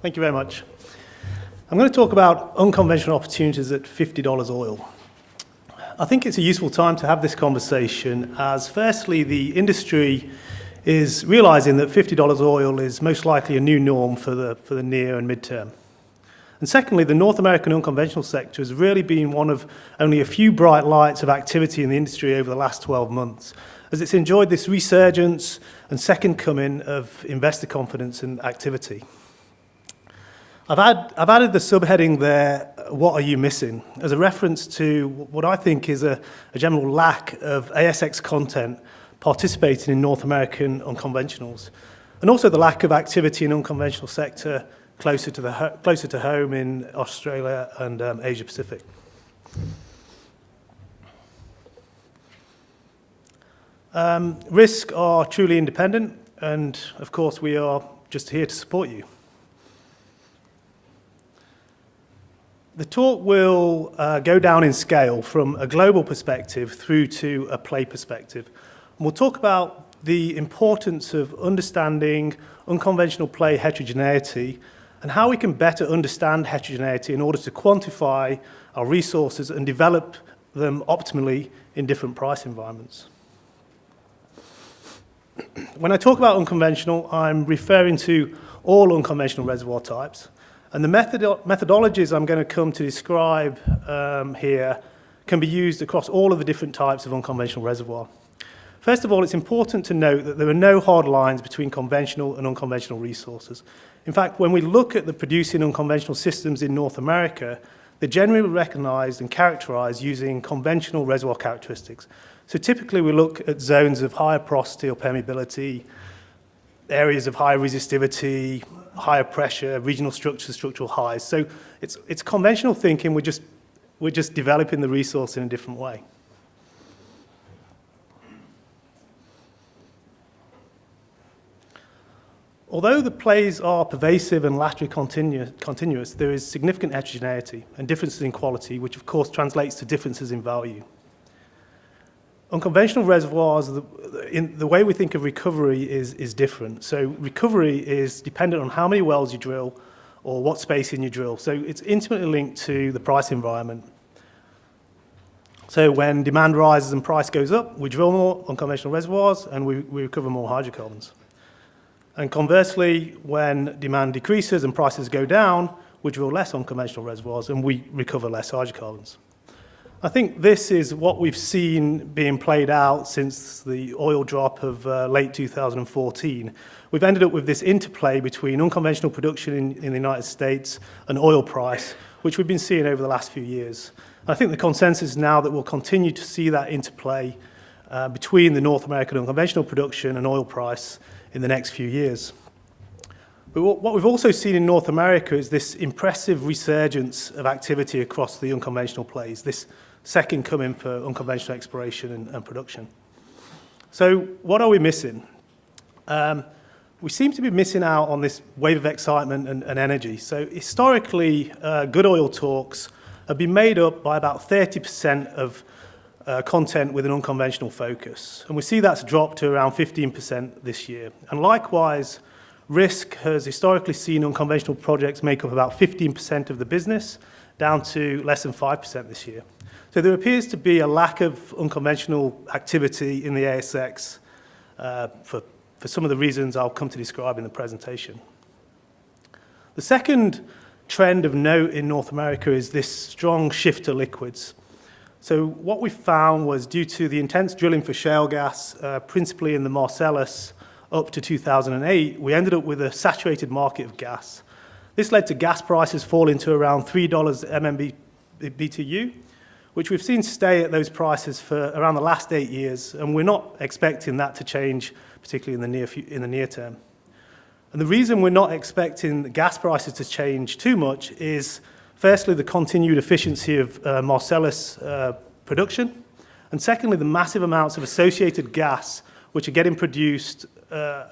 Thank you very much. I'm going to talk about unconventional opportunities at $50 oil. I think it's a useful time to have this conversation as, firstly, the industry is realizing that $50 oil is most likely a new norm for the near and mid-term. And secondly, the North American unconventional sector has really been one of only a few bright lights of activity in the industry over the last 12 months, as it's enjoyed this resurgence and second coming of investor confidence and activity. I've added the subheading there, what are you missing, as a reference to what I think is a general lack of ASX content participating in North American unconventionals, and also the lack of activity in unconventional sector closer to home in Australia and Asia Pacific. Risk are truly independent, and of course we are just here to support you. The talk will go down in scale from a global perspective through to a play perspective. And we'll talk about the importance of understanding unconventional play heterogeneity and how we can better understand heterogeneity in order to quantify our resources and develop them optimally in different price environments. When I talk about unconventional, I'm referring to all unconventional reservoir types. And the methodologies I'm going to come to describe here can be used across all of the different types of unconventional reservoir. First of all, it's important to note that there are no hard lines between conventional and unconventional resources. In fact, when we look at the producing unconventional systems in North America, they're generally recognized and characterized using conventional reservoir characteristics. So typically we look at zones of higher porosity or permeability, areas of higher resistivity, higher pressure, regional structures, structural highs. So it's conventional thinking, we're just developing the resource in a different way. Although the plays are pervasive and laterally continuous, there is significant heterogeneity and differences in quality, which of course translates to differences in value. Unconventional reservoirs, the way we think of recovery is different. So recovery is dependent on how many wells you drill or what spacing you drill. So it's intimately linked to the price environment. So when demand rises and price goes up, we drill more unconventional reservoirs and we recover more hydrocarbons. And conversely, when demand decreases and prices go down, we drill less unconventional reservoirs and we recover less hydrocarbons. I think this is what we've seen being played out since the oil drop of late 2014. We've ended up with this interplay between unconventional production in the United States and oil price, which we've been seeing over the last few years. And I think the consensus is now that we'll continue to see that interplay between the North American unconventional production and oil price in the next few years. But what we've also seen in North America is this impressive resurgence of activity across the unconventional plays, this second coming for unconventional exploration and production. So what are we missing? We seem to be missing out on this wave of excitement and energy. So historically, good oil talks have been made up by about 30% of content with an unconventional focus. And we see that's dropped to around 15% this year. And likewise, risk has historically seen unconventional projects make up about 15% of the business, down to less than 5% this year. So there appears to be a lack of unconventional activity in the ASX for some of the reasons I'll come to describe in the presentation. The second trend of note in North America is this strong shift to liquids. So what we found was due to the intense drilling for shale gas, principally in the Marcellus, up to 2008, we ended up with a saturated market of gas. This led to gas prices falling to around $3 MMBTU, which we've seen stay at those prices for around the last 8 years, and we're not expecting that to change, particularly in the near term. And the reason we're not expecting the gas prices to change too much is, firstly, the continued efficiency of Marcellus production, and secondly, the massive amounts of associated gas which are getting produced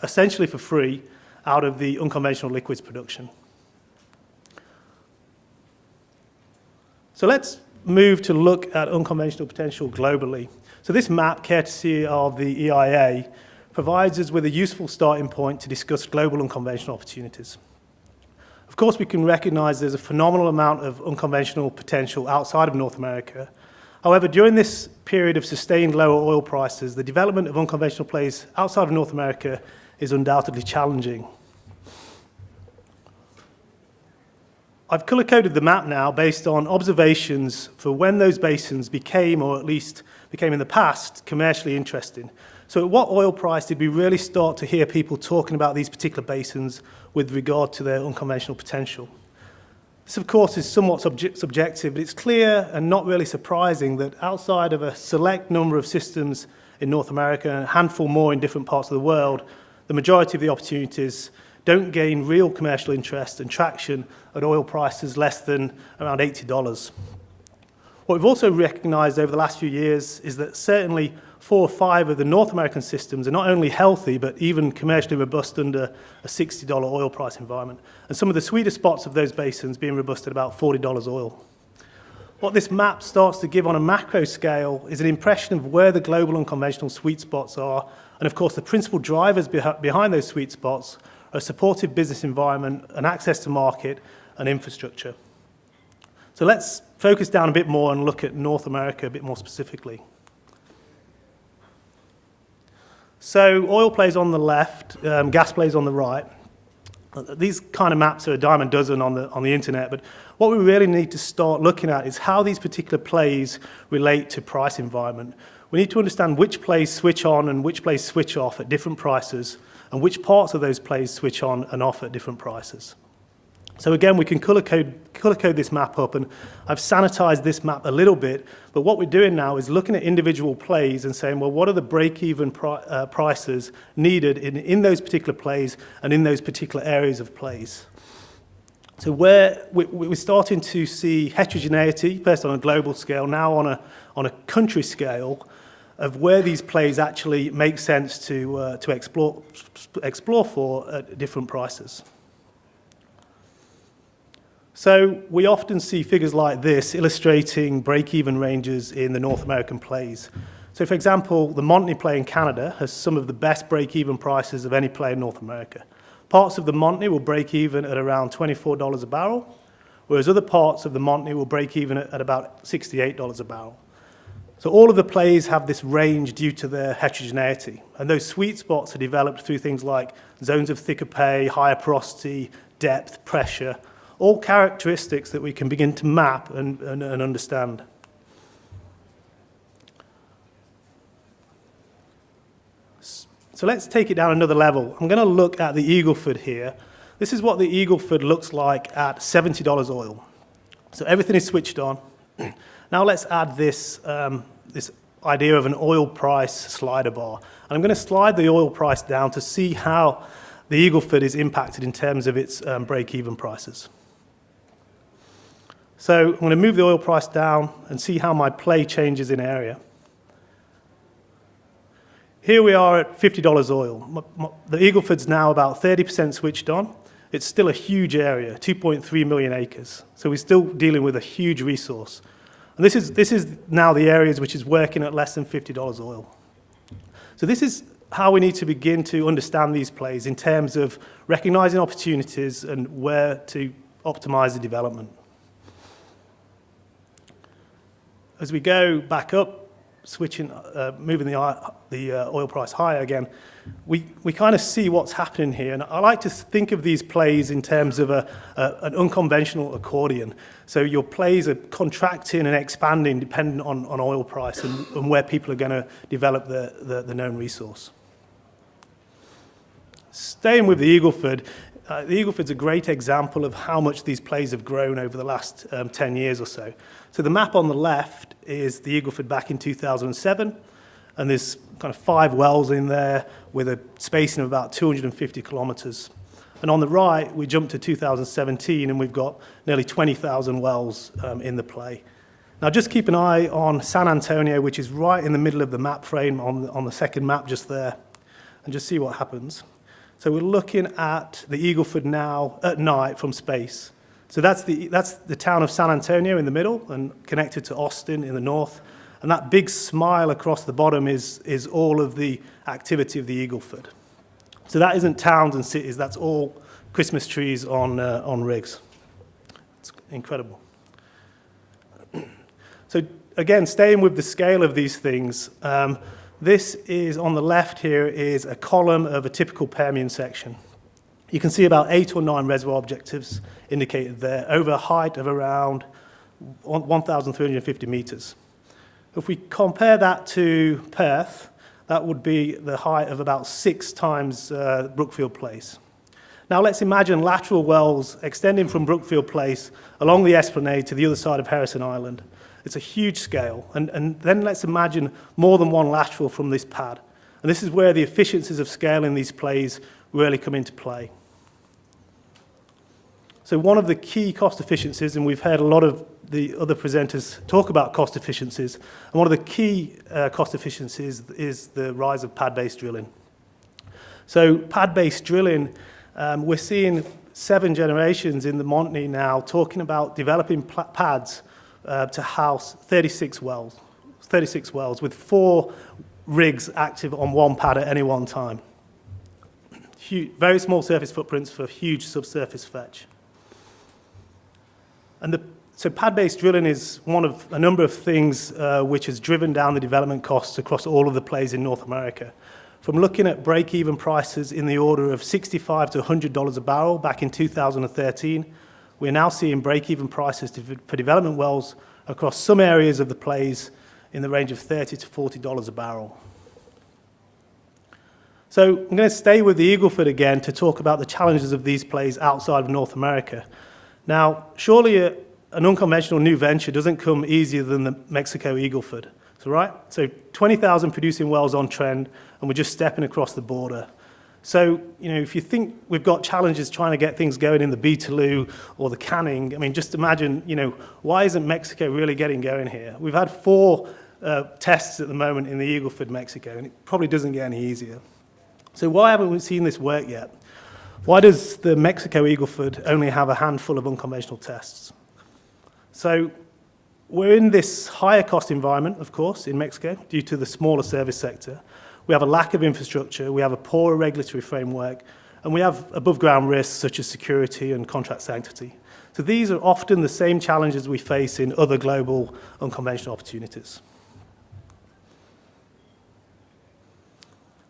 essentially for free out of the unconventional liquids production. So let's move to look at unconventional potential globally. So this map, courtesy of the EIA, provides us with a useful starting point to discuss global unconventional opportunities. Of course, we can recognize there's a phenomenal amount of unconventional potential outside of North America. However, during this period of sustained lower oil prices, the development of unconventional plays outside of North America is undoubtedly challenging. I've color-coded the map now based on observations for when those basins became, or at least became in the past, commercially interesting. So at what oil price did we really start to hear people talking about these particular basins with regard to their unconventional potential? This, of course, is somewhat subjective, but it's clear and not really surprising that outside of a select number of systems in North America and a handful more in different parts of the world, the majority of the opportunities don't gain real commercial interest and traction at oil prices less than around $80. What we've also recognized over the last few years is that certainly 4 or 5 of the North American systems are not only healthy, but even commercially robust under a $60 oil price environment. And some of the sweeter spots of those basins being robust at about $40 oil. What this map starts to give on a macro scale is an impression of where the global unconventional sweet spots are. And of course, the principal drivers behind those sweet spots a supportive business environment, and access to market and infrastructure. So let's focus down a bit more and look at North America a bit more specifically. So oil plays on the left, gas plays on the right. These kind of maps are a dime a dozen on the internet, but what we really need to start looking at is how these particular plays relate to price environment. We need to understand which plays switch on and which plays switch off at different prices, and which parts of those plays switch on and off at different prices. So again, we can color code this map up, and I've sanitized this map a little bit, but what we're doing now is looking at individual plays and saying, well, what are the break-even prices needed in those particular plays and in those particular areas of plays? So we're starting to see heterogeneity, first on a global scale, now on a country scale, of where these plays actually make sense to explore for at different prices. So we often see figures like this illustrating break-even ranges in the North American plays. So for example, the Montney play in Canada has some of the best break-even prices of any play in North America. Parts of the Montney will break even at around $24 a barrel, whereas other parts of the Montney will break even at about $68 a barrel. So all of the plays have this range due to their heterogeneity, and those sweet spots are developed through things like zones of thicker pay, higher porosity, depth, pressure, all characteristics that we can begin to map and understand. So let's take it down another level. I'm going to look at the Eagle Ford here. This is what the Eagle Ford looks like at $70 oil. So everything is switched on. Now let's add this idea of an oil price slider bar. And I'm going to slide the oil price down to see how the Eagle Ford is impacted in terms of its break-even prices. So I'm going to move the oil price down and see how my play changes in area. Here we are at $50 oil. The Eagle Ford's now about 30% switched on. It's still a huge area, 2.3 million acres. So we're still dealing with a huge resource. And this is now the areas which is working at less than $50 oil. So this is how we need to begin to understand these plays in terms of recognizing opportunities and where to optimize the development. As we go back up, moving the oil price higher again, we kind of see what's happening here. And I like to think of these plays in terms of an unconventional accordion. So your plays are contracting and expanding depending on oil price and where people are going to develop the known resource. Staying with the Eagle Ford, the Eagle Ford's a great example of how much these plays have grown over the last 10 years or so. So the map on the left is the Eagle Ford back in 2007, and there's kind of 5 wells in there with a spacing of about 250 kilometers. And on the right, we jump to 2017, and we've got nearly 20,000 wells in the play. Now, just keep an eye on San Antonio, which is right in the middle of the map frame on the second map just there, and just see what happens. So we're looking at the Eagle Ford now at night from space. So that's the town of San Antonio in the middle and connected to Austin in the north. And that big smile across the bottom is all of the activity of the Eagle Ford. So that isn't towns and cities, that's all Christmas trees on rigs. It's incredible. So again, staying with the scale of these things, this is on the left here is a column of a typical Permian section. You can see about 8 or 9 reservoir objectives indicated there over a height of around 1,350 meters. If we compare that to Perth, that would be the height of about 6 times Brookfield Place. Now let's imagine lateral wells extending from Brookfield Place along the Esplanade to the other side of Harrison Island. It's a huge scale. And then let's imagine more than one lateral from this pad. And this is where the efficiencies of scaling these plays really come into play. So one of the key cost efficiencies, and we've heard a lot of the other presenters talk about cost efficiencies, and one of the key cost efficiencies is the rise of pad-based drilling. So pad-based drilling, we're seeing 7 generations in the Montney now talking about developing pads to house 36 wells with 4 rigs active on one pad at any one time. Very small surface footprints for huge subsurface fetch. So pad-based drilling is one of a number of things which has driven down the development costs across all of the plays in North America. From looking at break-even prices in the order of $65 to $100 a barrel back in 2013, we're now seeing break-even prices for development wells across some areas of the plays in the range of $30 to $40 a barrel. So I'm going to stay with the Eagle Ford again to talk about the challenges of these plays outside of North America. Now, surely an unconventional new venture doesn't come easier than the Mexico Eagle Ford. So 20,000 producing wells on trend, and we're just stepping across the border. So, if you think we've got challenges trying to get things going in the Beetaloo or the Canning, I mean, just imagine, why isn't Mexico really getting going here? We've had 4 tests at the moment in the Eagle Ford, Mexico, and it probably doesn't get any easier. So why haven't we seen this work yet? Why does the Mexico Eagle Ford only have a handful of unconventional tests? So we're in this higher cost environment, of course, in Mexico, due to the smaller service sector. We have a lack of infrastructure, we have a poorer regulatory framework, and we have above ground risks such as security and contract sanctity. So these are often the same challenges we face in other global unconventional opportunities.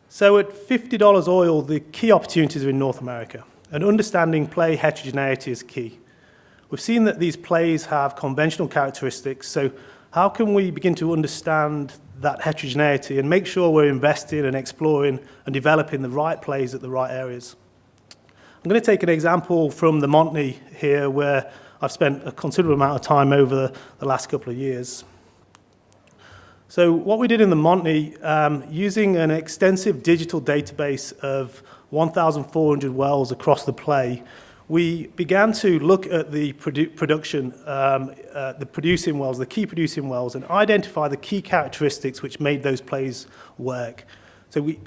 So at $50 oil, the key opportunities are in North America, and understanding play heterogeneity is key. We've seen that these plays have conventional characteristics, so how can we begin to understand that heterogeneity and make sure we're investing and exploring and developing the right plays at the right areas? I'm going to take an example from the Montney here, where I've spent a considerable amount of time over the last couple of years. So what we did in the Montney, using an extensive digital database of 1,400 wells across the play, we began to look at the production, the producing wells, the key producing wells, and identify the key characteristics which made those plays work. So we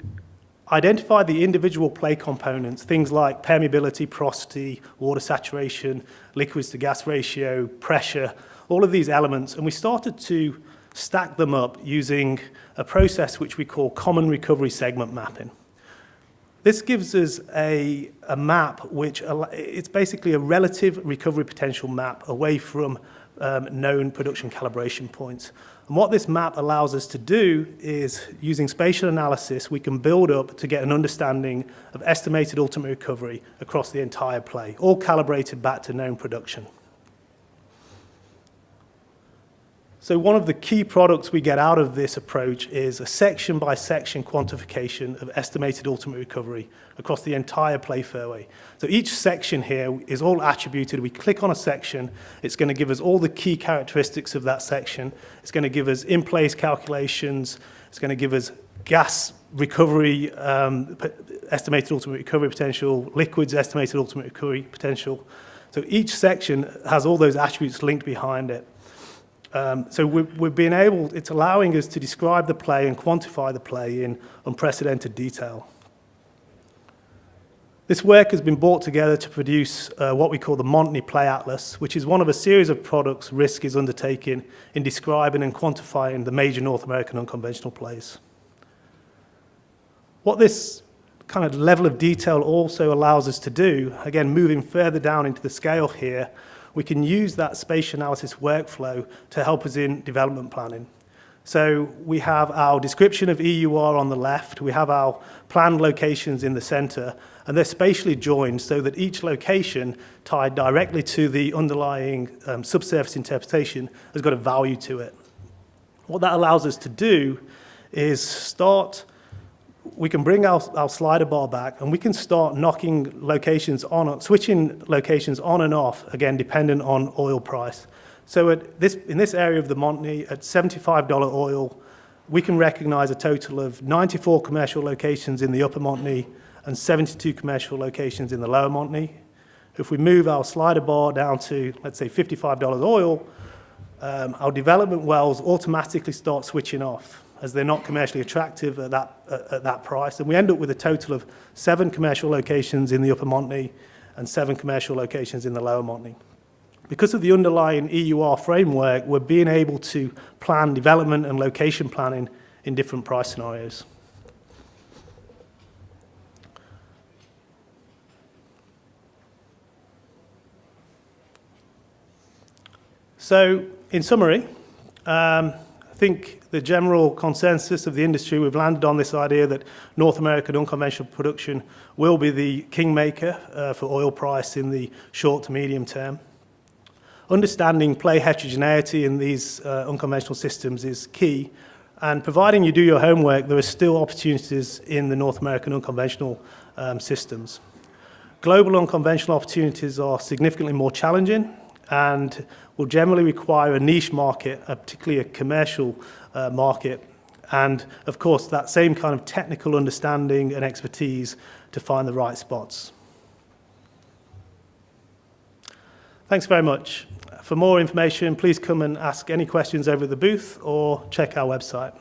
identified the individual play components, things like permeability, porosity, water saturation, liquids to gas ratio, pressure, all of these elements, and we started to stack them up using a process which we call common recovery segment mapping. This gives us a map which it's basically a relative recovery potential map away from known production calibration points. And what this map allows us to do is, using spatial analysis, we can build up to get an understanding of estimated ultimate recovery across the entire play, all calibrated back to known production. So one of the key products we get out of this approach is a section-by-section quantification of estimated ultimate recovery across the entire play fairway. So each section here is all attributed. We click on a section, it's going to give us all the key characteristics of that section. It's going to give us in-place calculations. It's going to give us gas recovery, estimated ultimate recovery potential, liquids estimated ultimate recovery potential. So each section has all those attributes linked behind it. So we've been able, it's allowing us to describe the play and quantify the play in unprecedented detail. This work has been brought together to produce what we call the Montney Play Atlas, which is one of a series of products Risk is undertaking in describing and quantifying the major North American unconventional plays. What this kind of level of detail also allows us to do, again, moving further down into the scale here, we can use that spatial analysis workflow to help us in development planning. So we have our description of EUR on the left, we have our planned locations in the center, and they're spatially joined so that each location tied directly to the underlying subsurface interpretation has got a value to it. What that allows us to do is we can bring our slider bar back and we can start knocking locations on, switching locations on and off, again, dependent on oil price. So in this area of the Montney, at $75 oil, we can recognize a total of 94 commercial locations in the upper Montney and 72 commercial locations in the lower Montney. If we move our slider bar down to, let's say, $55 oil, our development wells automatically start switching off as they're not commercially attractive at that price. And we end up with a total of 7 commercial locations in the upper Montney and 7 commercial locations in the lower Montney. Because of the underlying EUR framework, we're being able to plan development and location planning in different price scenarios. So, in summary, I think the general consensus of the industry, we've landed on this idea that North American unconventional production will be the kingmaker for oil price in the short to medium term. Understanding play heterogeneity in these unconventional systems is key, and providing you do your homework, there are still opportunities in the North American unconventional systems. Global unconventional opportunities are significantly more challenging and will generally require a niche market, particularly a commercial market, and of course that same kind of technical understanding and expertise to find the right spots. Thanks very much. For more information, please come and ask any questions over at the booth or check our website.